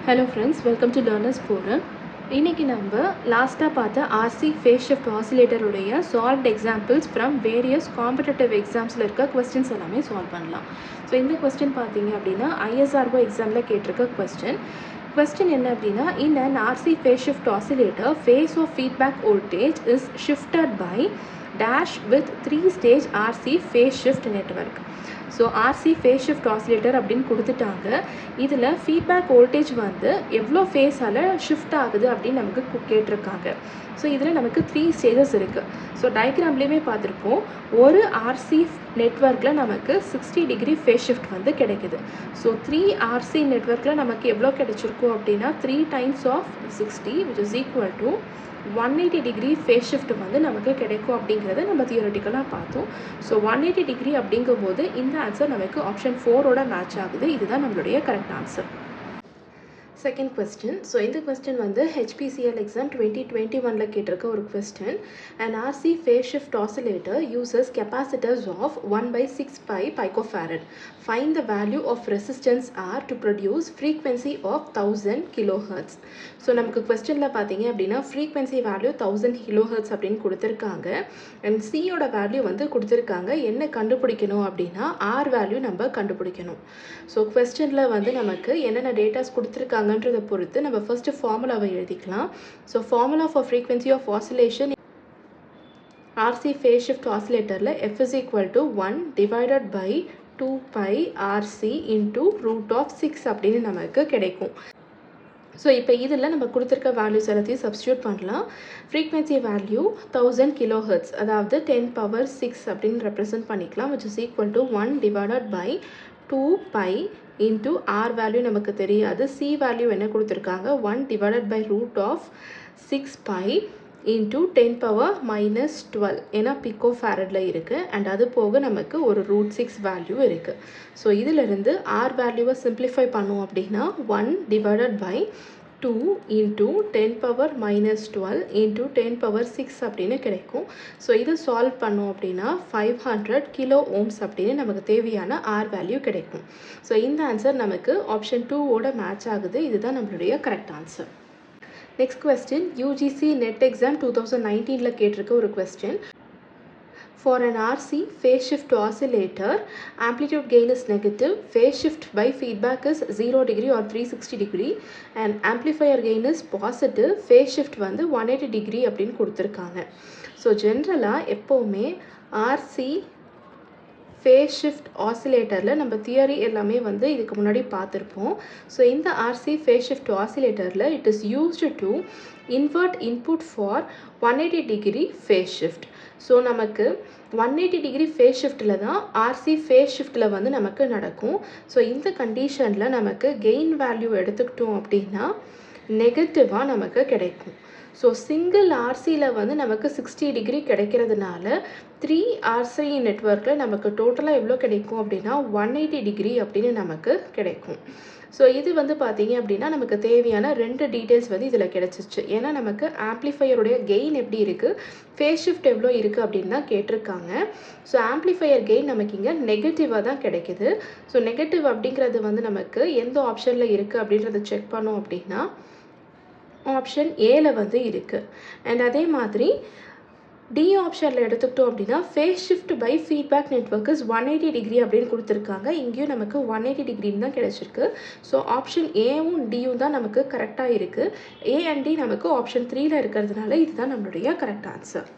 Hello friends, welcome to Learners Forum. இன்னைக்கு நம்ம லாஸ்ட்டாக பார்த்த RC phase shift oscillator உடைய solved examples from various competitive examஸில் இருக்க questions எல்லாமே solve பண்ணலாம். ஸோ இந்த question பார்த்தீங்க அப்படின்னா ISRO எக்ஸாமில் கேட்டிருக்க question என்ன அப்படின்னா in an RC phase shift oscillator phase of feedback voltage is shifted by dash with 3-stage RC phase shift network. So RC phase shift oscillator அப்படின்னு கொடுத்துட்டாங்க. இதில் ஃபீட்பேக் வோல்டேஜ் வந்து எவ்வளோ ஃபேஸால் ஷிஃப்ட் ஆகுது அப்படின்னு நமக்கு கேட்டிருக்காங்க. ஸோ இதில் நமக்கு 3 ஸ்டேஜஸ் இருக்குது. ஸோ டயக்ராம்லேயுமே பார்த்துருப்போம், ஒரு RC நெட்வொர்க்கில் நமக்கு 60 டிகிரி ஃபேஸ் ஷிஃப்ட் வந்து கிடைக்குது. ஸோ 3 RC நெட்வொர்க்கில் நமக்கு எவ்வளோ கிடைச்சிருக்கும் அப்படின்னா 3 times of 60 which is equal to 180 degree phase shift வந்து நமக்கு கிடைக்கும் அப்படிங்கிறத நம்ம தியரட்டிக்கலாக பார்த்தோம். ஸோ 180 டிகிரி அப்படிங்கும்போது இந்த ஆன்சர் நமக்கு ஆப்ஷன் 4ஓட மேட்ச் ஆகுது. இதுதான் நம்மளுடைய correct answer. Second question. So இந்த கொஸ்டின் வந்து HPCL எக்ஸாம் 2021 கேட்டிருக்க ஒரு question. And RC phase shift oscillator uses capacitors of 1/6 pi picofarad. Find the value of resistance R to produce frequency of 1000 kilohertz. So நமக்கு கொஸ்டினில் பார்த்தீங்க அப்படின்னா frequency value 1000 kilohertz அப்படின்னு கொடுத்துருக்காங்க. அண்ட் சியோட வேல்யூ வந்து கொடுத்துருக்காங்க. என்ன கண்டுபிடிக்கணும் அப்படின்னா R வேல்யூ நம்ம கண்டுபிடிக்கணும். ஸோ கொஸ்டினில் வந்து நமக்கு என்னென்ன டேட்டாஸ் கொடுத்துருக்காங்கன்றதை பொறுத்து நம்ம ஃபர்ஸ்ட்டு ஃபார்முலாவை எழுதிக்கலாம். So formula for frequency of oscillation RC phase shift oscillatorல F is equal to 1 divided by 2 pi RC into root of 6 அப்படின்னு நமக்கு கிடைக்கும். ஸோ இப்போ இதில் நம்ம கொடுத்துருக்க வேல்யூஸ் எல்லாத்தையும் சப்ஸ்டியூட் பண்ணலாம். ஃப்ரீக்வன்சி வேல்யூ 1000 kilohertz, அதாவது 10 power 6 அப்படின்னு ரெப்ரசன்ட் பண்ணிக்கலாம், which is equal to 1 divided by 2 pi into R value நமக்கு தெரியாது. C வேல்யூ என்ன கொடுத்துருக்காங்க 1 divided by root of 6 pi into 10 power minus 12 ஏன்னா பிகோ ஃபேரடில் இருக்குது. அண்ட் அது போக நமக்கு ஒரு √6 வேல்யூ இருக்குது. ஸோ இதிலிருந்து R வேல்யூவை சிம்பிளிஃபை பண்ணும் அப்படின்னா 1 divided by 2 into 10 power minus 12 into 10 power 6 அப்படின்னு கிடைக்கும். ஸோ இதை சால்வ் பண்ணோம் அப்படின்னா 500 கிலோ ஓம்ஸ் அப்படின்னு நமக்கு தேவையான R வேல்யூ கிடைக்கும். ஸோ இந்த ஆன்சர் நமக்கு ஆப்ஷன் 2ஓட மேட்ச் ஆகுது. இதுதான் நம்மளுடைய correct answer. Next question UGC net exam 2019 கேட்டிருக்க ஒரு question. For an RC phase shift oscillator, amplitude gain is negative, phase shift by feedback is 0 degree or 360 degree, and amplifier gain is positive, phase shift வந்து 180 degree அப்படின்னு கொடுத்துருக்காங்க. So ஜென்ரலாக எப்போவுமே RC phase shift oscillatorல நம்ம theory எல்லாமே வந்து இதுக்கு முன்னாடி பார்த்துருப்போம். ஸோ இந்த RC phase shift oscillatorல it is used to invert input for 180 degree phase shift. So நமக்கு 180 டிகிரி ஃபேஸ் ஷிஃப்ட்டில் தான் RC ஃபேஸ் ஷிஃப்ட்டில் வந்து நமக்கு நடக்கும். ஸோ இந்த கண்டிஷனில் நமக்கு கெயின் வேல்யூ எடுத்துக்கிட்டோம் அப்படின்னா நெகட்டிவாக நமக்கு கிடைக்கும். ஸோ சிங்கிள் RCயில் வந்து நமக்கு 60 டிகிரி கிடைக்கிறதுனால 3 RC நெட்வொர்க்கில் நமக்கு டோட்டலாக எவ்வளோ கிடைக்கும் அப்படின்னா 180 டிகிரி அப்படின்னு நமக்கு கிடைக்கும். ஸோ இது வந்து பார்த்தீங்க அப்படின்னா நமக்கு தேவையான 2 டீட்டெயில்ஸ் வந்து இதில் கிடச்சிச்சு. ஏன்னா நமக்கு ஆம்ப்ளிஃபையருடைய கெயின் எப்படி இருக்குது, ஃபேஸ் ஷிஃப்ட் எவ்வளோ இருக்குது அப்படின்னு தான் கேட்டிருக்காங்க. ஸோ ஆம்ப்ளிஃபையர் கெயின் நமக்கு இங்கே நெகட்டிவாக தான் கிடைக்குது. ஸோ நெகட்டிவ் அப்படிங்கிறது வந்து நமக்கு எந்த ஆப்ஷனில் இருக்குது அப்படின்றத செக் பண்ணோம் அப்படின்னா ஆப்ஷன் ஏல வந்து இருக்குது. அண்ட் அதே மாதிரி டி ஆப்ஷனில் எடுத்துக்கிட்டோம் அப்படின்னா phase shift by feedback network is 180 degree அப்படின்னு கொடுத்துருக்காங்க. இங்கேயும் நமக்கு 180 டிகிரின்னு தான் கிடச்சிருக்கு. ஸோ ஆப்ஷன் ஏவும் டியும் தான் நமக்கு கரெக்டாக இருக்குது. ஏ அண்ட் டி நமக்கு ஆப்ஷன் 3ல இருக்கிறதுனால இதுதான் நம்மளுடைய கரெக்ட் ஆன்சர்.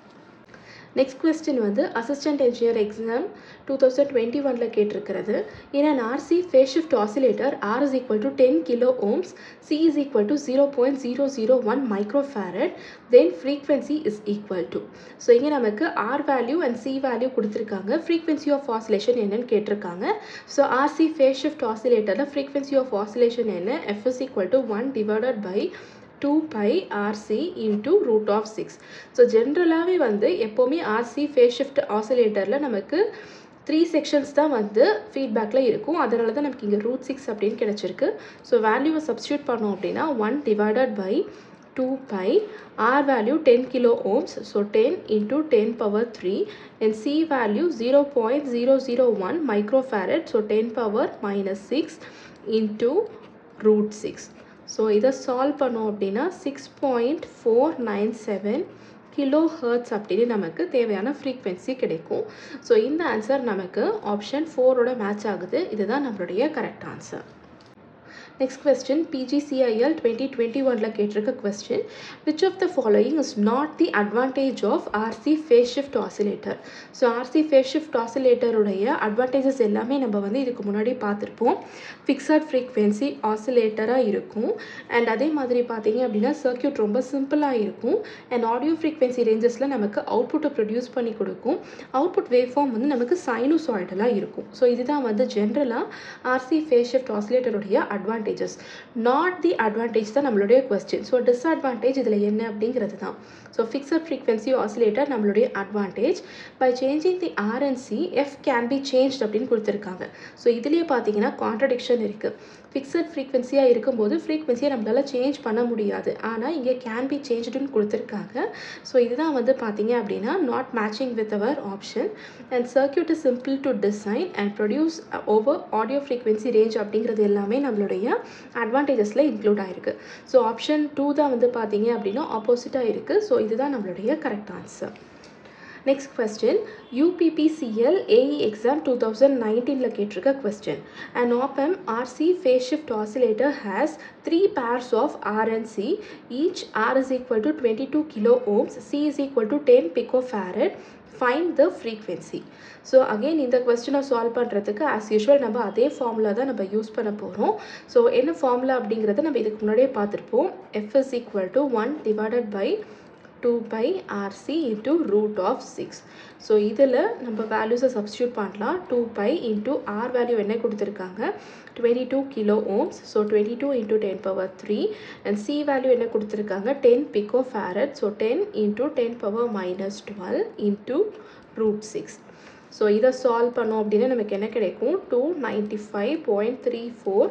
நெக்ஸ்ட் கொஸ்டின் வந்து அசிஸ்டன்ட் என்ஜினியர் எக்ஸாம் 2021 கேட்டிருக்கிறது. In an RC phase shift oscillator, R is equal to 10 kilo ohms, C is equal to 0.001 microfarad, then frequency is equal to. So இங்கே நமக்கு R value and C value கொடுத்துருக்காங்க. Frequency of oscillation என்னன்னு கேட்டிருக்காங்க. So RC phase shift oscillatorல frequency of oscillation என்ன, F is equal to 1 divided by 2 pi RC into root of 6. So ஜென்ரலாகவே வந்து எப்போவுமே RC phase shift oscillatorல நமக்கு 3 செக்ஷன்ஸ் தான் வந்து ஃபீட்பேக்கில் இருக்கும். அதனால தான் நமக்கு இங்கே √6 அப்படின்னு கிடச்சிருக்கு. ஸோ வேல்யூவை சப்ஸ்டியூட் பண்ணோம் அப்படின்னா 1 divided by 2 pi, R value 10 kilo ohms, so 10 into 10 power 3, and C value 0.001 microfarad, so 10 power minus 6 into √6. So இதை சால்வ் பண்ணோம் அப்படின்னா 6.497 கிலோ ஹெர்ட்ஸ் அப்படின்னு நமக்கு தேவையான ஃப்ரீக்வென்சி கிடைக்கும். ஸோ இந்த ஆன்சர் நமக்கு ஆப்ஷன் 4ஓட மேட்ச் ஆகுது. இதுதான் நம்மளுடைய correct answer. Next question, PGCIL 2021 கேட்டிருக்க question, which of the following is not the advantage of RC phase shift oscillator? So RC phase shift oscillator உடைய advantages எல்லாமே நம்ம வந்து இதுக்கு முன்னாடி பார்த்திருப்போம். Fixed frequency oscillator இருக்கும், and அதே மாதிரி பார்த்தீங்க அப்படின்னா circuit ரொம்ப சிம்பிளா இருக்கும், and audio frequency rangesல நமக்கு output produce பண்ணி கொடுக்கும். output waveform வந்து நமக்கு sinusoidal இருக்கும். ஸோ இதுதான் வந்து ஜென்ரலாக RC phase shift oscillator உடைய advantages. Not the advantage தான் நம்மளுடைய question. ஸோ disadvantage இதில் என்ன அப்படிங்கிறது தான். ஸோ fixed frequency oscillator நம்மளுடைய advantage, by changing the RNC F can be changed அப்படின்னு கொடுத்துருக்காங்க. ஸோ இதுலேயே பார்த்தீங்கன்னா contradiction இருக்குது. ஃபிக்ஸட் ஃப்ரீக்வன்சியாக இருக்கும்போது ஃப்ரீக்வன்சியை நம்மளால் சேஞ்ச் பண்ண முடியாது, ஆனால் இங்கே கேன் பி சேஞ்சுன்னு கொடுத்துருக்காங்க. ஸோ இதுதான் வந்து பார்த்தீங்க அப்படின்னா not matching with our option, and circuit is simple to design and produce over audio frequency range அப்படிங்கிறது எல்லாமே நம்மளுடைய அட்வான்டேஜஸில் இன்க்ளூட் ஆகிருக்கு. ஸோ ஆப்ஷன் 2 தான் வந்து பார்த்தீங்க அப்படின்னா ஆப்போசிட்டாக இருக்குது. ஸோ இதுதான் நம்மளுடைய correct answer. Next question, UPPCL AE exam 2019 கேட்டிருக்க question. An op-amp RC phase shift oscillator has 3 pairs of RNC, each R is equal to 22 kilo ohms, C is equal to 10 picofarad. Find the frequency. So again இந்த கொஸ்டினை solve பண்ணுறதுக்கு as usual நம்ம அதே formula தான் நம்ம use பண்ண போகிறோம். So என்ன ஃபார்முலா அப்படிங்கிறத நம்ம இதுக்கு முன்னாடியே பார்த்துருப்போம். F is equal to 1 divided by 2 pi RC into root of 6. So இதில் நம்ம வேல்யூஸை சப்ஸ்டியூட் பண்ணலாம். 2 pi into R வேல்யூ என்ன கொடுத்துருக்காங்க, 22 kilo ohms. So 22 into 10 power 3, and C value என்ன கொடுத்துருக்காங்க, 10 picofarad. So 10 into 10 power minus 12 into root 6. So இதை solve பண்ணோம் அப்படின்னா நமக்கு என்ன கிடைக்கும், 295.34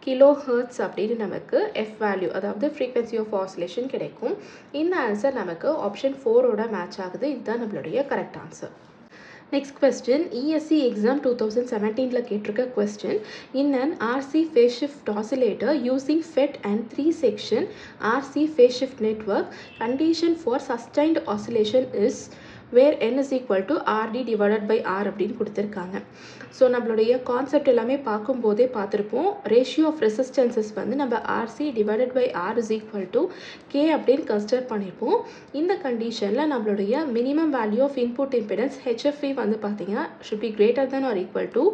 கிலோ ஹெர்ட்ஸ் அப்படின்னு நமக்கு எஃப் வேல்யூ, அதாவது ஃப்ரீக்வன்சி ஆஃப் ஆசிலேஷன் கிடைக்கும். இந்த ஆன்சர் நமக்கு ஆப்ஷன் 4ஓட மேட்ச் ஆகுது. இதுதான் நம்மளுடைய correct answer. Next question, ESC exam 2017 கேட்டிருக்க question, in an RC phase shift oscillator using FET and 3-section RC phase shift network, condition for sustained oscillation is where n is equal to RD divided by R அப்படின்னு கொடுத்துருக்காங்க. So நம்மளுடைய concept எல்லாமே பார்க்கும்போதே பார்த்துருப்போம். Ratio of resistances வந்து நம்ம RC divided by R is equal to K அப்படின்னு consider பண்ணியிருப்போம். இந்த கண்டிஷனில் நம்மளுடைய minimum value of input impedance HFE வந்து பார்த்தீங்கன்னா should be greater than or equal to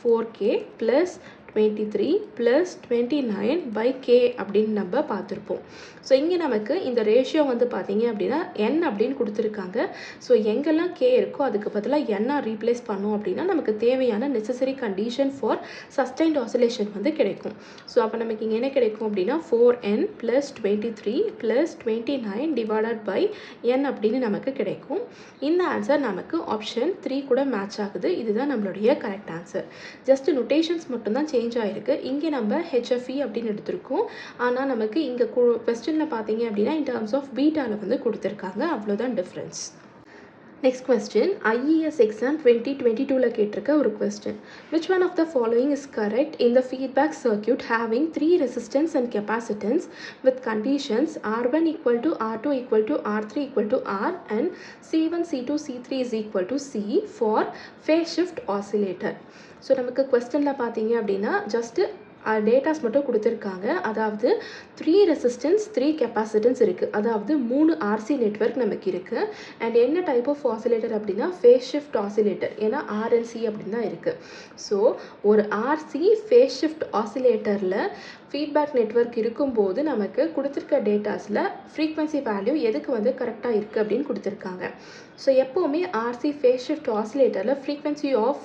4K plus 23 plus 29 by K அப்படின்னு நம்ம பார்த்துருப்போம். ஸோ இங்கே நமக்கு இந்த ரேஷியோ வந்து பார்த்தீங்க அப்படின்னா N அப்படின்னு கொடுத்துருக்காங்க. ஸோ எங்கெல்லாம் K இருக்கோ அதுக்கு பதிலாக N ரீப்ளேஸ் பண்ணோம் அப்படின்னா நமக்கு தேவையான necessary condition for sustained oscillation வந்து கிடைக்கும். ஸோ அப்போ நமக்கு இங்கே என்ன கிடைக்கும் அப்படின்னா 4N plus 23 plus 29 divided by N அப்படின்னு நமக்கு கிடைக்கும். இந்த ஆன்சர் நமக்கு ஆப்ஷன் 3 கூட மேட்ச் ஆகுது. இதுதான் நம்மளுடைய கரெக்ட் ஆன்சர். ஜஸ்ட் நோட்டேஷன்ஸ் மட்டும்தான் சேஞ்ச் ஆகிருக்கு. இங்கே நம்ம HFE அப்படின்னு எடுத்திருக்கோம், ஆனால் நமக்கு இங்கே கொஸ்டினில் பார்த்தீங்க அப்படின்னா இன் டர்ம்ஸ் ஆஃப் பீட்டாவில் வந்து கொடுத்துருக்காங்க. அவ்வளோதான் difference. Next question, IES exam 2022 கேட்டிருக்க ஒரு question, which one of the following is correct in the feedback circuit having 3 resistance and capacitance with conditions R1 equal to R2 equal to R3 equal to R and C1 C2 C3 is equal to C for phase shift oscillator. So நமக்கு கொஸ்டினில் பார்த்தீங்க அப்படின்னா just datas மட்டும் கொடுத்துருக்காங்க. அதாவது 3 resistance 3 capacitance இருக்குது, அதாவது 3 RC network நமக்கு இருக்குது. அண்ட் என்ன டைப் ஆஃப் ஆசிலேட்டர் அப்படின்னா ஃபேஸ் ஷிஃப்ட் ஆசிலேட்டர், ஏன்னா RNC அப்படின்னு தான் இருக்குது. ஸோ ஒரு RC ஃபேஸ் ஷிஃப்ட் ஆசிலேட்டரில் ஃபீட்பேக் நெட்வொர்க் இருக்கும்போது நமக்கு கொடுத்துருக்க டேட்டாஸில் ஃப்ரீக்வன்சி வேல்யூ எதுக்கு வந்து கரெக்டாக இருக்குது அப்படின்னு கொடுத்துருக்காங்க. ஸோ எப்போவுமே RC ஃபேஸ் ஷிஃப்ட் ஆசிலேட்டரில் ஃப்ரீக்வன்சி ஆஃப்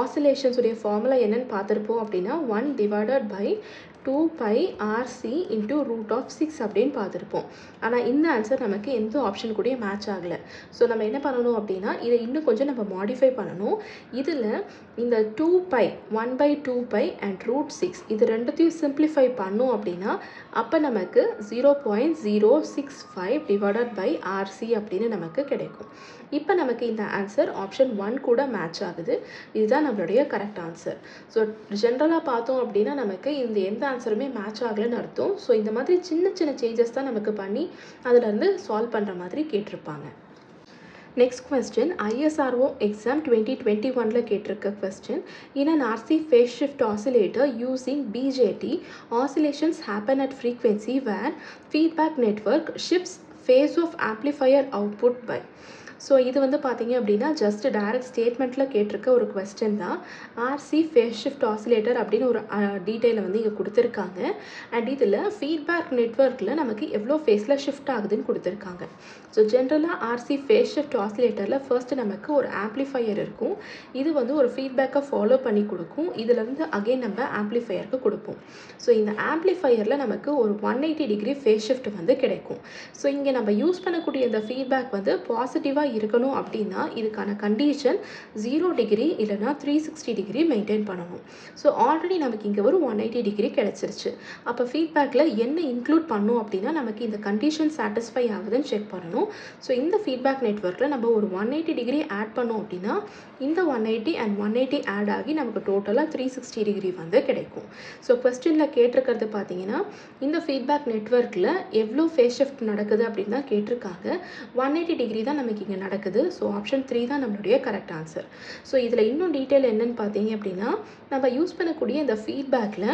ஆசிலேஷன்ஸ் உடைய ஃபார்முலா என்னென்னு பார்த்துருப்போம் அப்படின்னா 1 divided by 2 pi RC into root of 6 அப்படின்னு பார்த்துருப்போம். ஆனால் இந்த ஆன்சர் நமக்கு எந்த ஆப்ஷன் கூட மேட்ச் ஆகலை. ஸோ நம்ம என்ன பண்ணணும் அப்படின்னா இதை இன்னும் கொஞ்சம் நம்ம மாடிஃபை பண்ணணும். இதில் இந்த 2 pi 1 by 2 pi and root 6 இது ரெண்டுத்தையும் சிம்பிளிஃபை பண்ணோம் அப்படின்னா அப்போ நமக்கு 0.065 divided by RC அப்படின்னு நமக்கு கிடைக்கும். இப்போ நமக்கு இந்த ஆன்சர் ஆப்ஷன் 1 கூட மேட்ச் ஆகுது. இதுதான் நம்மளுடைய கரெக்ட் ஆன்சர். ஸோ ஜென்ரலாக பார்த்தோம் அப்படின்னா நமக்கு இந்த எந்த ஆன்சருமே மேட்ச் ஆகலைன்னு அர்த்தம். ஸோ இந்த மாதிரி சின்ன சின்ன சேஞ்சஸ் தான் நமக்கு பண்ணி அதிலேருந்து சால்வ் பண்ணுற மாதிரி கேட்டிருப்பாங்க. நெக்ஸ்ட் கொஸ்டின் ISRO எக்ஸாம் 2021ல கேட்டிருக்க question. In an RC phase shift oscillator using BJT, oscillations happen at frequency where feedback network shifts phase of amplifier output by. So இது வந்து பார்த்தீங்க அப்படின்னா ஜஸ்ட் டைரக்ட் ஸ்டேட்மெண்ட்டில் கேட்டிருக்க ஒரு கொஸ்டின் தான். ஆர்சி ஃபேஸ் ஷிஃப்ட் ஆசிலேட்டர் அப்படின்னு ஒரு டீட்டெயிலை வந்து இங்கே கொடுத்துருக்காங்க. அண்ட் இதில் ஃபீட்பேக் நெட்வொர்க்கில் நமக்கு எவ்வளோ ஃபேஸில் ஷிஃப்ட் ஆகுதுன்னு கொடுத்துருக்காங்க. ஸோ ஜென்ரலாக ஆர்சி ஃபேஸ் ஷிஃப்ட் ஆசிலேட்டரில் ஃபர்ஸ்ட் நமக்கு ஒரு ஆம்ப்ளிஃபையர் இருக்கும். இது வந்து ஒரு ஃபீட்பேக்கை ஃபாலோ பண்ணி கொடுக்கும். இதிலேருந்து அகெயின் நம்ம ஆம்ப்ளிஃபையருக்கு கொடுப்போம். ஸோ இந்த ஆம்ப்ளிஃபையரில் நமக்கு ஒரு 180 டிகிரி ஃபேஸ் ஷிஃப்ட் வந்து கிடைக்கும். ஸோ இங்கே நம்ம யூஸ் பண்ணக்கூடிய இந்த ஃபீட்பேக் வந்து பாசிட்டிவாக இருக்கணும் அப்படின்னா இதுக்கான கண்டிஷன் 0 டிகிரி இல்லைனா 360 டிகிரி மெயின்டைன் பண்ணணும். ஸோ ஆல்ரெடி நமக்கு இங்கே ஒரு 180 டிகிரி கிடச்சிருச்சு. அப்போ ஃபீட்பேக்கில் என்ன இன்க்ளூட் பண்ணணும் அப்படின்னா நமக்கு இந்த கண்டிஷன் சாட்டிஸ்ஃபை ஆகுதுன்னு செக் பண்ணணும். ஸோ இந்த ஃபீட்பேக் நெட்வொர்க்கில் நம்ம ஒரு 180 டிகிரி ஆட் பண்ணோம் அப்படின்னா இந்த 180 அண்ட் 180 ஆட் ஆகி நமக்கு டோட்டலாக 360 டிகிரி வந்து கிடைக்கும். ஸோ கொஸ்டினில் கேட்டிருக்கிறது பார்த்தீங்கன்னா இந்த ஃபீட்பேக் நெட்வொர்க்கில் எவ்வளோ ஃபேஸ் ஷிஃப்ட் நடக்குது அப்படின்னு தான் கேட்டிருக்காங்க. 180 டிகிரி தான் நமக்கு இங்கே நடக்குது. ஸோ ஆப்ஷன் 3 தான் நம்மளுடைய கரெக்ட் ஆன்சர். ஸோ இதில் இன்னும் டீட்டெயில் என்னன்னு பார்த்தீங்க அப்படின்னா நம்ம யூஸ் பண்ணக்கூடிய இந்த ஃபீட்பேக்கில்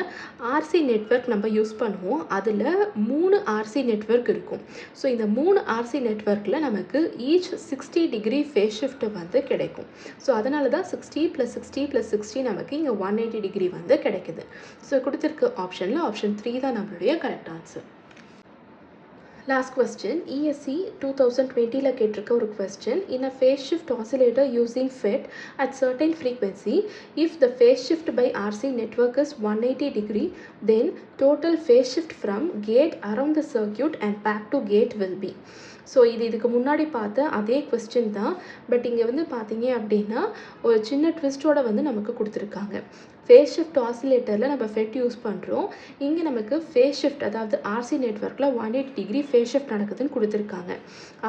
ஆர்சி நெட்வொர்க் நம்ம யூஸ் பண்ணுவோம். அதில் 3 ஆர்சி நெட்வொர்க் இருக்கும். ஸோ இந்த 3 ஆர்சி நெட்வொர்க்கில் நமக்கு ஈச் 60 டிகிரி ஃபேஸ் ஷிஃப்ட் வந்து கிடைக்கும். ஸோ அதனால தான் 60 + 60 + 60 நமக்கு இங்கே 180 டிகிரி வந்து கிடைக்குது. ஸோ கொடுத்துருக்க ஆப்ஷனில் ஆப்ஷன் 3 தான் நம்மளுடைய correct answer. Last question ESE 2020ல கேட்டிருக்க ஒரு question. In a phase shift oscillator using FET at certain frequency, if the phase shift by RC network is 180 degree, then total phase shift from gate around the circuit and back to gate will be. So இதுக்கு முன்னாடி பார்த்த அதே question தான். But இங்கே வந்து பார்த்தீங்க அப்படின்னா ஒரு சின்ன ட்விஸ்ட்டோட வந்து நமக்கு கொடுத்துருக்காங்க. ஃபேஸ் ஷிஃப்ட் ஆசிலேட்டரில் நம்ம FET யூஸ் பண்ணுறோம். இங்கே நமக்கு ஃபேஸ் ஷிஃப்ட் அதாவது ஆர்சி நெட்வொர்க்கில் 180 டிகிரி ஃபேஸ் ஷிஃப்ட் நடக்குதுன்னு கொடுத்துருக்காங்க.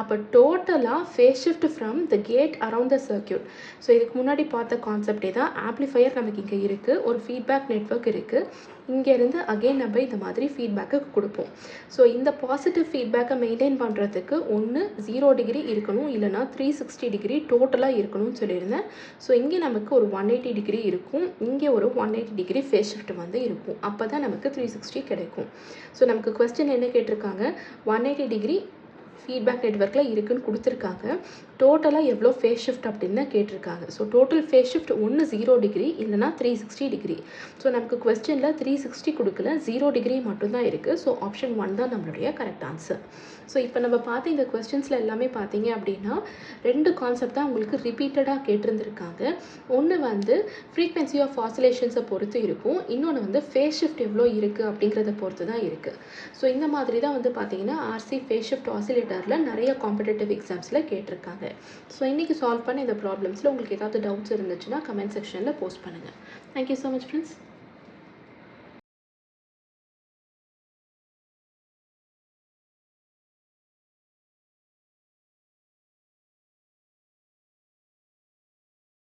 அப்போ டோட்டலாக phase shift from the gate around the circuit. So இதுக்கு முன்னாடி பார்த்த கான்செப்டே தான். ஆம்ப்ளிஃபையர் நமக்கு இங்கே இருக்குது, ஒரு ஃபீட்பேக் நெட்வொர்க் இருக்குது. இங்கேருந்து அகெயின் நம்ம இந்த மாதிரி ஃபீட்பேக்கு கொடுப்போம். ஸோ இந்த பாசிட்டிவ் ஃபீட்பேக்கை மெயின்டைன் பண்ணுறதுக்கு ஒன்று 0 டிகிரி இருக்கணும், இல்லைனா 360 டிகிரி டோட்டலாக இருக்கணும்னு சொல்லியிருந்தேன். ஸோ இங்கே நமக்கு ஒரு 180 டிகிரி இருக்கும், இங்கே ஒரு 180 டிகிரி ஃபேஸ் ஷிஃப்ட் வந்து இருக்கும். அப்போ தான் நமக்கு 360 கிடைக்கும். ஸோ நமக்கு கொஸ்டின் என்ன கேட்டிருக்காங்க, 180 டிகிரி ஃபீட்பேக் நெட்வொர்க்கில் இருக்குன்னு கொடுத்துருக்காங்க. டோட்டலாக எவ்வளோ ஃபேஸ் ஷிஃப்ட் அப்படின்னு தான் கேட்டிருக்காங்க. ஸோ டோட்டல் ஃபேஸ் ஷிஃப்ட் ஒன்று 0 டிகிரி இல்லைனா 360 டிகிரி. ஸோ நமக்கு கொஸ்டினில் 360 கொடுக்கல, 0 டிகிரி மட்டும்தான் இருக்குது. ஸோ ஆப்ஷன் 1 தான் நம்மளுடைய கரெக்ட் ஆன்சர். ஸோ இப்போ நம்ம பார்த்த இந்த கொஸ்டின்ஸில் எல்லாமே பார்த்தீங்க அப்படின்னா 2 கான்செப்ட் தான் உங்களுக்கு ரிப்பீட்டடாக கேட்டிருந்துருக்காங்க. ஒன்று வந்து ஃப்ரீக்வன்சி ஆஃப் ஆசிலேஷன்ஸை பொறுத்து இருக்கும், இன்னொன்று வந்து ஃபேஸ் ஷிஃப்ட் எவ்வளோ இருக்குது அப்படிங்கிறத பொறுத்து தான் இருக்குது. ஸோ இந்த மாதிரி தான் வந்து பார்த்தீங்கன்னா ஆர்சி ஃபேஸ் ஷிஃப்ட் ஆசிலேட்டரில் நிறைய காம்படிட்டிவ் எக்ஸாம்ஸில் கேட்டிருக்காங்க. ஸோ இன்றைக்கி சால்வ் பண்ண இந்த ப்ராப்ளம்ஸில் உங்களுக்கு ஏதாவது டவுட்ஸ் இருந்துச்சுன்னா கமெண்ட் செக்ஷனில் போஸ்ட் பண்ணுங்கள். Thank you so much friends.